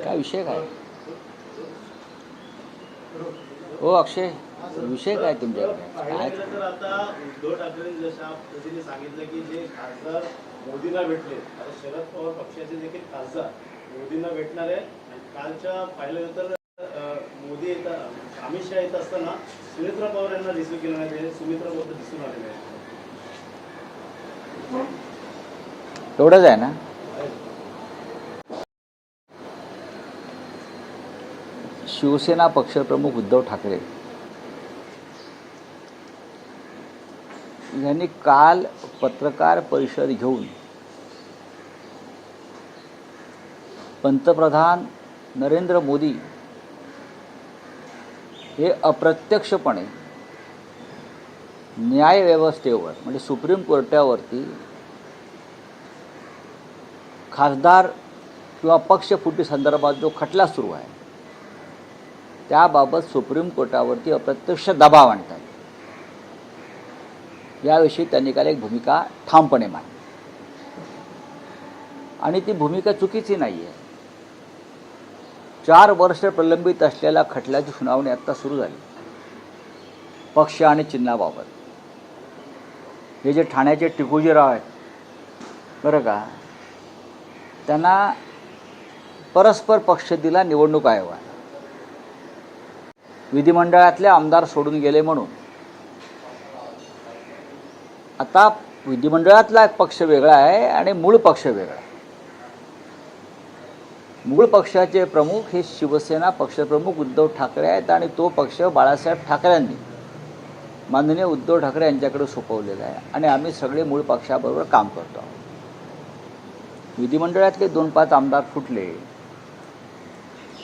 काय विषय काय हो अक्षय, विषय काय तुमच्याकडे काय? तर आता उद्धव ठाकरेंनी जशा पद्धतीने सांगितलं की जे खासदार मोदींना भेटले, आता शरद पवार पक्षाचे देखील खासदार मोदींना भेटणार आहे. कालच्या पाहिलं तर मोदी येतात, अमित शहा येत असताना सुमित्रा पवार यांना रिसीव्ह केलं नाही. सुमित्रा पवार दिसून आलेले आहे. एवढंच आहे ना? शिवसेना पक्षप्रमुख उद्धव ठाकरे यांनी काल पत्रकार परिषद घेऊन पंतप्रधान नरेंद्र मोदी हे अप्रत्यक्षपणे न्यायव्यवस्थेवर म्हणजे सुप्रीम कोर्टावरती खासदार किंवा पक्षफुटी संदर्भात जो खटला सुरू आहे त्याबाबत सुप्रीम कोर्टावरती अप्रत्यक्ष दबाव आणतात. याविषयी त्यांनी काल एक भूमिका ठामपणे मांडली आणि ती भूमिका चुकीची नाही आहे. 4 वर्ष प्रलंबित असलेल्या खटल्याची सुनावणी आत्ता सुरू झाली पक्ष आणि चिन्हाबाबत. हे जे ठाण्याचे टिकोजीराव आहेत बरं का, त्यांना परस्पर पक्ष दिला निवडणूक आयोगाने. विधिमंडळातले आमदार सोडून गेले म्हणून आता विधिमंडळातला एक पक्ष वेगळा आहे आणि मूळ पक्ष वेगळा. मूळ पक्षाचे प्रमुख हे शिवसेना पक्षप्रमुख उद्धव ठाकरे आहेत आणि तो पक्ष बाळासाहेब ठाकरेंनी माननीय उद्धव ठाकरे यांच्याकडे सोपवलेला आहे आणि आम्ही सगळे मूळ पक्षाबरोबर काम करतो आहोत. विधिमंडळातले 2-5 आमदार फुटले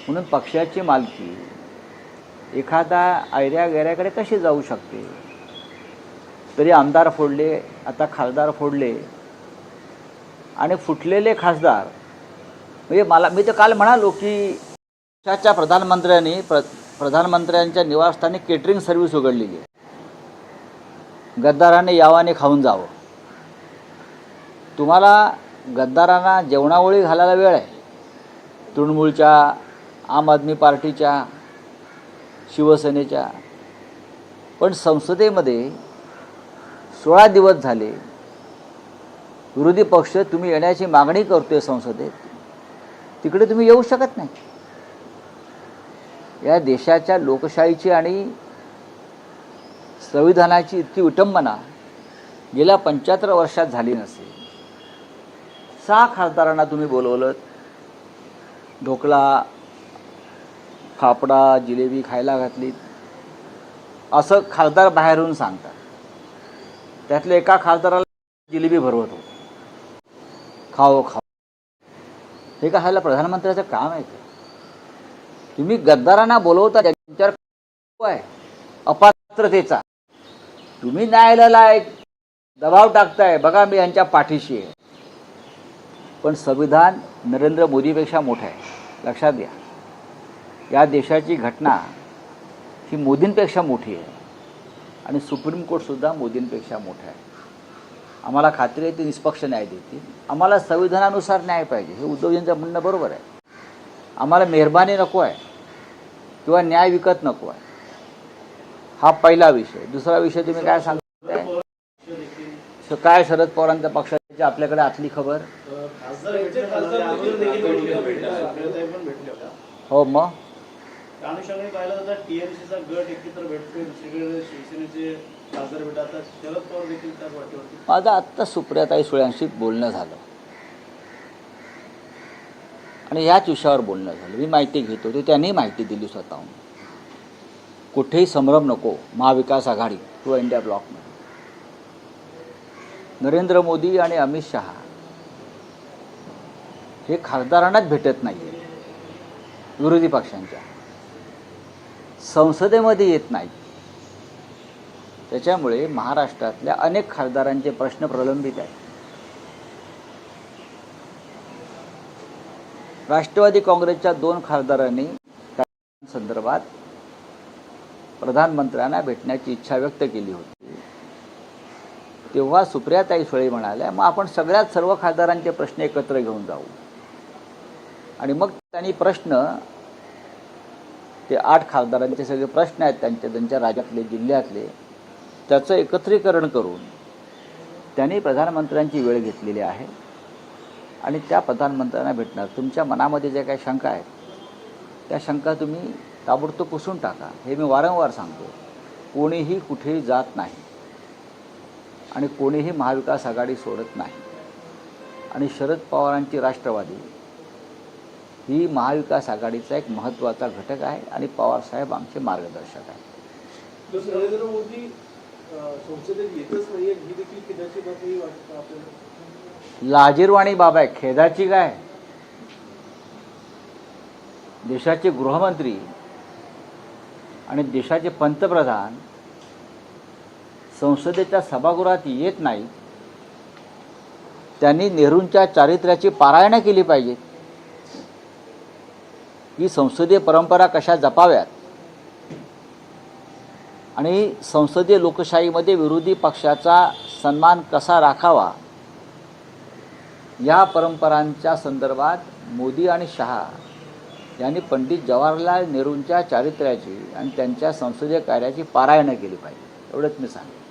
म्हणून पक्षाची मालकी एखादा आयऱ्या गैऱ्याकडे कशी जाऊ शकते? तरी आमदार फोडले, आता खासदार फोडले आणि फुटलेले खासदार म्हणजे मी तर काल म्हणालो की देशाच्या प्रधानमंत्र्यांच्या निवासस्थानी केटरिंग सर्व्हिस उघडलेली आहे. गद्दाराने यावाने खाऊन जावं. तुम्हाला गद्दारांना जेवणावळी घालायला वेळ आहे. तृणमूलच्या, आम आदमी पार्टीच्या, शिवसेनेच्या. पण संसदेमध्ये 16 दिवस झाले विरोधी पक्ष तुम्ही येण्याची मागणी करतोय संसदेत, तिकडे तुम्ही येऊ शकत नाही. या देशाच्या लोकशाहीची आणि संविधानाची इतकी विटंबना गेल्या 75 वर्षात झाली नसेल. 6 खासदारांना तुम्ही बोलवलं, ढोकळा, फाफडा, जिलेबी खायला घातली असं खासदार बाहेरून सांगतात. त्यातल्या एका खासदाराला जिलेबी भरवत होतो, खाओ खाओ. हे का ह्याला प्रधानमंत्र्याचं काम आहे का? तुम्ही गद्दारांना बोलवता त्यांच्यावर आहे अपात्रतेचा. तुम्ही न्यायालयाला एक दबाव टाकताय, बघा मी यांच्या पाठीशी आहे. पण संविधान नरेंद्र मोदीपेक्षा मोठं आहे, लक्षात घ्या. या देशाची घटना ही मोदींपेक्षा मोठी आहे आणि सुप्रीम कोर्टसुद्धा मोदींपेक्षा मोठं आहे. आम्हाला खात्री आहे ते निष्पक्ष न्याय देतील. आम्हाला संविधानानुसार न्याय पाहिजे, हे उद्धवजींचं म्हणणं बरोबर आहे. आम्हाला मेहरबानी नको आहे किंवा न्याय विकत नको आहे. हा पहिला विषय. दुसरा विषय तुम्ही काय सांगताय? काय शरद पवारांच्या पक्षाची आपल्याकडे आतली खबर? हो मग माझं आत्ता सुप्रियाताई सुळेंशी बोलणं झालं आणि ह्याच विषयावर बोलणं झालं. मी माहिती घेत होते, त्यांनी माहिती दिली स्वतःहून. कुठेही संभ्रम नको महाविकास आघाडी किंवा इंडिया ब्लॉकमध्ये. नरेंद्र मोदी आणि अमित शहा हे खासदारांनाच भेटत नाही, विरोधी पक्षांच्या संसदेमध्ये येत नाही. त्याच्यामुळे महाराष्ट्रातल्या अनेक खासदारांचे प्रश्न प्रलंबित आहेत. राष्ट्रवादी काँग्रेसच्या 2 खासदारांनी त्या संदर्भात प्रधानमंत्र्यांना भेटण्याची इच्छा व्यक्त केली होती. तेव्हा सुप्रियाताई सुळे म्हणाल्या, मग आपण सर्व खासदारांचे प्रश्न एकत्र घेऊन जाऊ. आणि मग त्यांनी प्रश्न, ते 8 खासदारांचे सगळे प्रश्न आहेत त्यांच्या राज्यातले, जिल्ह्यातले, त्याचं एकत्रीकरण करून त्यांनी प्रधानमंत्र्यांची वेळ घेतलेली आहे. आणि त्या प्रधानमंत्र्यांना भेटणार. तुमच्या मनामध्ये ज्या काही शंका आहेत त्या शंका तुम्ही ताबडतोब पुसून टाका. हे मी वारंवार सांगतो. कोणीही कुठेही जात नाही आणि कोणीही महाविकास आघाडी सोडत नाही. आणि शरद पवारांची राष्ट्रवादी ही महाविकास आघाडीचा एक महत्त्वाचा घटक आहे आणि पवारसाहेब आमचे मार्गदर्शक आहेत. नरेंद्र मोदी संसदेत येतच नाही ही देखील खेदाची बातमी वाटतं आपल्याला. लाजिरवाणी बाब आहे. खेदाची काय? देशाचे गृहमंत्री आणि देशाचे पंतप्रधान संसदेच्या सभागृहात येत नाही. त्यांनी नेहरूंच्या चारित्र्याची पारायणं केली पाहिजेत की संसदीय परंपरा कशा जपाव्यात आणि संसदीय लोकशाहीमध्ये विरोधी पक्षाचा सन्मान कसा राखावा, या परंपरांच्या संदर्भात मोदी आणि शहा यांनी पंडित जवाहरलाल नेहरूंच्या चारित्र्याची आणि त्यांच्या संसदीय कार्याची पारायणं केली पाहिजे. एवढंच मी सांगेन.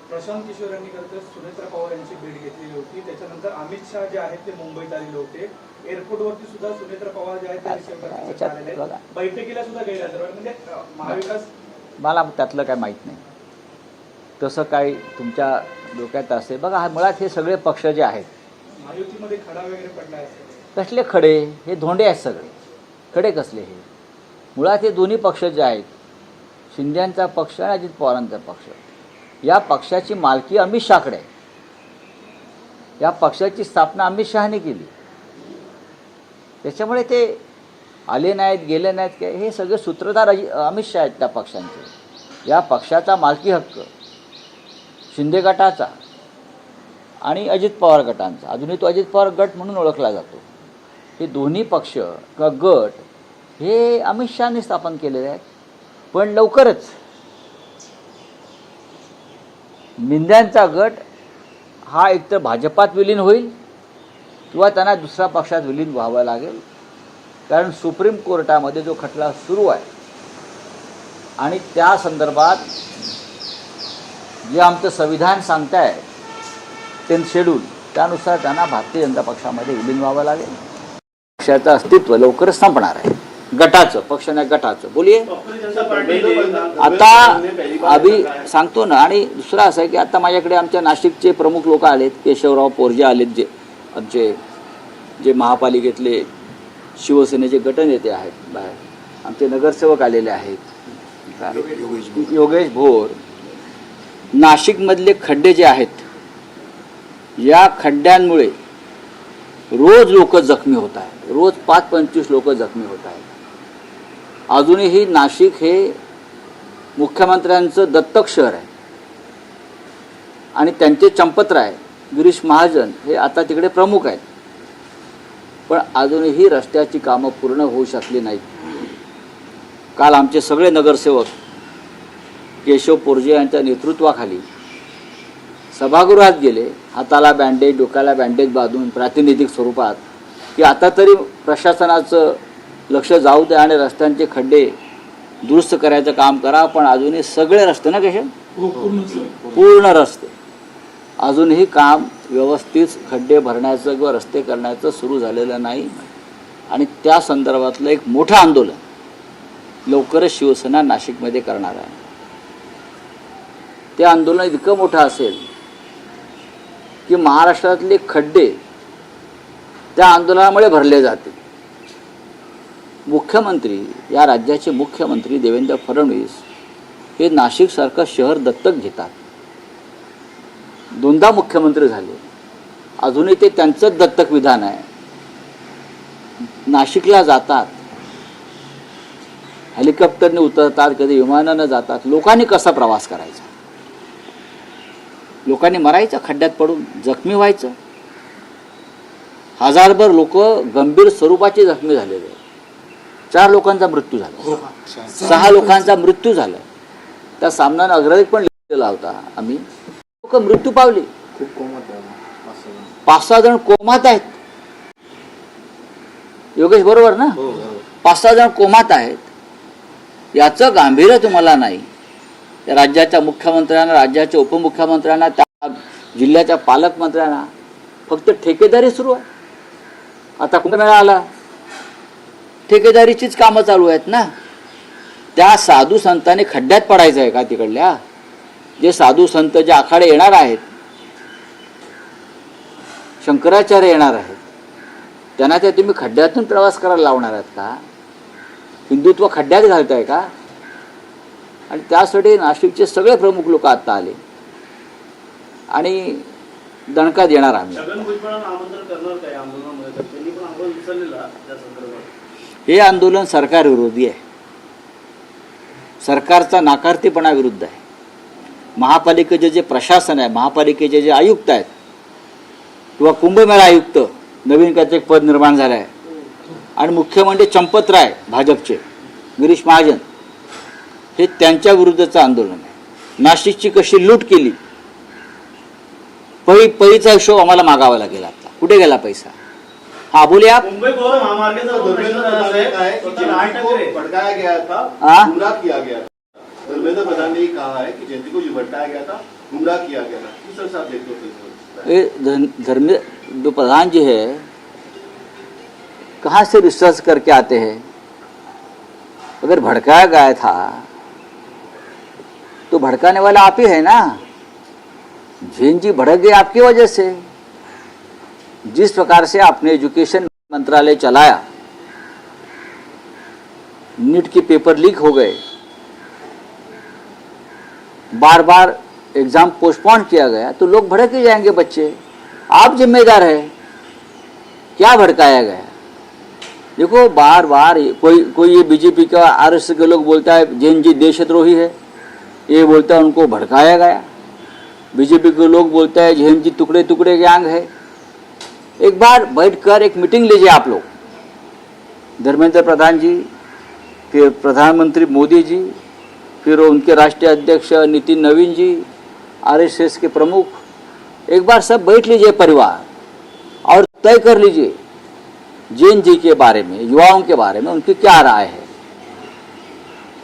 प्रशांत किशोर यांनी खरं सुनेत्रा पवार यांची भेट घेतलेली होती. त्याच्यानंतर अमित शहा जे आहेत ते मुंबईत आलेले होते. एअरपोर्टवरती सुद्धा सुनेत्रा पवार जे आहेत ते बैठकीला सुद्धा गैरहजर. म्हणजे महाविकास, मला त्यातलं काय माहीत नाही. तसं काय तुमच्या डोक्यात असेल. बघा, हा मुळात हे सगळे पक्ष जे आहेत महायुतीमध्ये खडा वगैरे पडला आहे. कसले खडे? हे धोंडे आहेत सगळे. खडे कसले? हे मुळात हे दोन्ही पक्ष जे आहेत, शिंदेंचा पक्ष आणि अजित पवारांचा पक्ष, या पक्षाची मालकी अमित शहाकडे आहे. या पक्षाची स्थापना अमित शहाने केली. त्याच्यामुळे ते आले नाहीत, गेले नाहीत काय, हे सगळे सूत्रधार अमित शहा आहेत त्या पक्षांचे. या पक्षाचा मालकी हक्क शिंदे गटाचा आणि अजित पवार गटांचा, अजूनही तो अजित पवार गट म्हणून ओळखला जातो. हे दोन्ही पक्ष किंवा गट हे अमित शहाने स्थापन केलेले आहेत. पण लवकरच मिंद्यांचा गट हा एकतर भाजपात विलीन होईल किंवा त्यांना दुसऱ्या पक्षात विलीन व्हावं लागेल. कारण सुप्रीम कोर्टामध्ये जो खटला सुरू आहे आणि त्या संदर्भात जे आमचं संविधान सांगताय ते शेड्यूल, त्यानुसार त्यांना भारतीय जनता पक्षामध्ये विलीन व्हावं लागेल. पक्षाचं अस्तित्व लवकरच संपणार आहे. गटाचं, पक्ष नाही गटाचं. बोलिये. आता अभि सांगतो ना. आणि दुसरा असं आहे की आता माझ्याकडे आमच्या नाशिकचे प्रमुख लोक आलेत. केशवराव पोरजे आलेत, जे आमचे जे महापालिकेतले शिवसेनेचे गटनेते आहेत बाहेर. आमचे नगरसेवक आलेले आहेत, योगेश भोर. नाशिकमधले खड्डे जे आहेत, या खड्ड्यांमुळे रोज लोक जखमी होत आहेत. रोज 5-25 लोक जखमी होत आहेत. अजूनही नाशिक हे मुख्यमंत्र्यांचं दत्तक शहर आहे आणि त्यांचे चंपतराय गिरीश महाजन हे आता तिकडे प्रमुख आहेत. पण अजूनही रस्त्याची कामं पूर्ण होऊ शकली नाहीत. काल आमचे सगळे नगरसेवक केशव पोरजे यांच्या नेतृत्वाखाली सभागृहात गेले, हाताला बँडेज, डोक्याला बँडेज बांधून प्रातिनिधिक स्वरूपात, की आता तरी प्रशासनाचं लक्ष जाऊ द्या आणि रस्त्यांचे खड्डे दुरुस्त करायचं काम करा. पण अजूनही सगळे रस्ते ना कसे पूर्ण रस्ते अजूनही काम व्यवस्थित खड्डे भरण्याचं किंवा रस्ते करण्याचं सुरू झालेलं नाही. आणि त्या संदर्भातलं एक मोठं आंदोलन लवकरच शिवसेना नाशिकमध्ये करणार आहे. ते आंदोलन इतकं मोठं असेल की महाराष्ट्रातले खड्डे त्या आंदोलनामुळे भरले जातील. मुख्यमंत्री, या राज्याचे मुख्यमंत्री देवेंद्र फडणवीस हे नाशिकसारखं शहर दत्तक घेतात. 2दा मुख्यमंत्री झाले, अजूनही ते त्यांचंच दत्तक विधान आहे. नाशिकला जातात, हेलिकॉप्टरने उतरतात, कधी विमानानं जातात. लोकांनी कसा प्रवास करायचा? लोकांनी मरायचं खड्ड्यात पडून, जखमी व्हायचं. हजारभर लोक गंभीर स्वरूपाचे जखमी झालेले. 4 लोकांचा मृत्यू झाला, 6 लोकांचा मृत्यू झाला. त्या सामन्यानं अग्रलेख पण लिहिलेला होता आम्ही. लोक मृत्यू पावले, 5-6 जण कोमात आहेत. योगेश बरोबर ना? 5-6 जण कोमात आहेत. याचं गांभीर्य तुम्हाला नाही. त्या राज्याच्या मुख्यमंत्र्यांना, राज्याच्या उपमुख्यमंत्र्यांना, त्या जिल्ह्याच्या पालकमंत्र्यांना फक्त ठेकेदारी सुरू आहे. आता कुंभमेळा आला, ठेकेदारीचीच कामं चालू आहेत ना. त्या साधू संतांनी खड्ड्यात पडायचं आहे का तिकडल्या? जे साधू संत, जे आखाडे येणार आहेत, शंकराचार्य येणार आहेत, त्यांना त्या तुम्ही खड्ड्यातून प्रवास करायला लावणार आहात का? हिंदुत्व खड्ड्यात घालताय का? आणि त्यासाठी नाशिकचे सगळे प्रमुख लोक आता आले आणि दणका देणार आम्ही. छगन भुजबळांना आमंत्रण करणार काय आंदोलनामध्ये? तर त्यांनी पण आंदोलन उचललेला त्या संदर्भात. हे आंदोलन सरकार विरोधी आहे, सरकारचा नाकारतीपणा विरुद्ध आहे. महापालिकेचे जे प्रशासन आहे, महापालिकेचे जे आयुक्त आहेत किंवा कुंभमेळा आयुक्त, नवीन त्याचं एक पद निर्माण झालं आहे, आणि मुख्य म्हणजे चंपतराय भाजपचे, गिरीश महाजन, हे त्यांच्या विरुद्धचं आंदोलन आहे. नाशिकची कशी लूट केली, पैसा हिशोब आम्हाला मागावा लागेल. आता कुठे गेला पैसा? हा बोलिए आप. मुंबई गोवा महामार्गाचा प्रश्न आहे, स्वतः राज ठाकरे भड़काया गया था, हाँ? गुमराह किया गया था. धर्मेंद्र प्रधान ने कहा है कि जयंती को ये भटकाया गया था, गुमराह किया गया था. किस तरह से आप देखते हो? ये धर्मेंद्र जो प्रधान जी है, कहाँ से रिसर्च करके आते हैं? अगर भड़काया गया था तो भड़काने वाला आप ही है ना. जैन जी भड़क गए आपकी वजह से. जिस प्रकार से आपने एजुकेशन मंत्रालय चलाया, नीट के पेपर लीक हो गए, बार बार एग्जाम पोस्टपोन किया गया, तो लोग भड़क ही जाएंगे बच्चे. आप जिम्मेदार है. क्या भड़काया गया? देखो बार बार कोई ये बीजेपी का, आरएसएस के लोग बोलता है जैन जी देशद्रोही है, ये बोलता है उनको भड़काया गया. बीजेपी के लोग बोलता है जैन जी टुकड़े टुकड़े गैंग है. एक बार बैठकर एक मीटिंग लीजिए आप लोग, धर्मेंद्र प्रधान जी, फिर प्रधानमंत्री मोदी जी, फिर उनके राष्ट्रीय अध्यक्ष नितिन नवीन जी, आरएसएस के प्रमुख, एक बार सब बैठ लीजिए परिवार और तय कर लीजिए जैन जी के बारे में, युवाओं के बारे में उनकी क्या राय है.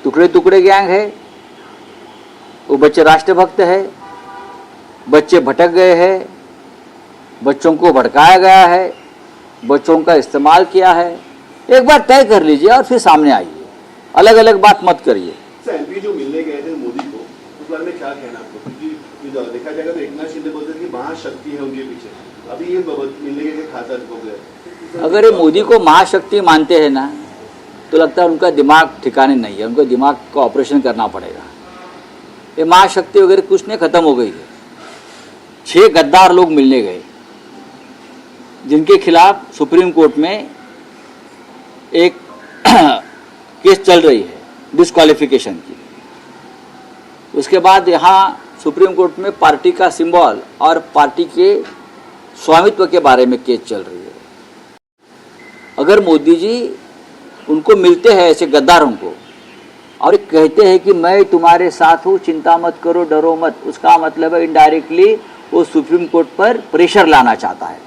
टुकड़े टुकड़े गैंग है, वो बच्चे राष्ट्रभक्त है, बच्चे भटक गए हैं, बच्चों को भड़काया गया है, बच्चों का इस्तेमाल किया है. एक बार तय कर लीजिए और फिर सामने आइए, अलग अलग बात मत करिए. एमपी जो मिलने गए थे मोदी को, उस बारे में क्या कहना आपको? क्योंकि देखा जाएगा तो एकनाथ शिंदे बोलते थे कि महाशक्ति है उनके पीछे, अभी ये मिलने गए खासा हो गया. अगर ये मोदी को महाशक्ति मानते हैं ना, तो लगता है उनका दिमाग ठिकाने नहीं है, उनको दिमाग का ऑपरेशन करना पड़ेगा. ये महाशक्ति वगैरह कुछ नहीं, खत्म हो गई है. 6 गद्दार लोग मिलने गए, जिनके खिलाफ सुप्रीम कोर्ट में एक केस चल रही है डिस्क्वालिफिकेशन की. उसके बाद यहाँ सुप्रीम कोर्ट में पार्टी का सिंबल और पार्टी के स्वामित्व के बारे में केस चल रही है. अगर मोदी जी उनको मिलते हैं ऐसे गद्दारों को और कहते हैं कि मैं तुम्हारे साथ हूँ, चिंता मत करो, डरो मत, उसका मतलब है इनडायरेक्टली वो सुप्रीम कोर्ट पर प्रेशर लाना चाहता है.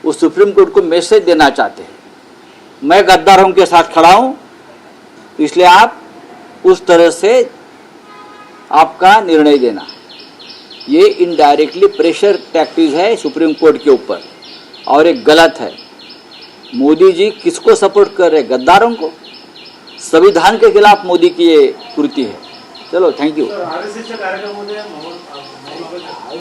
वो सुप्रीम कोर्ट को मैसेज देना चाहते हैं, मैं गद्दारों के साथ खड़ा हूँ, इसलिए आप उस तरह से आपका निर्णय देना. ये इनडायरेक्टली प्रेशर टैक्टिस है सुप्रीम कोर्ट के ऊपर और एक गलत है. मोदी जी किसको सपोर्ट कर रहे? गद्दारों को. संविधान के खिलाफ मोदी की ये कृति है. चलो थँक्यू. आरएसएसच्या कार्यक्रमामध्ये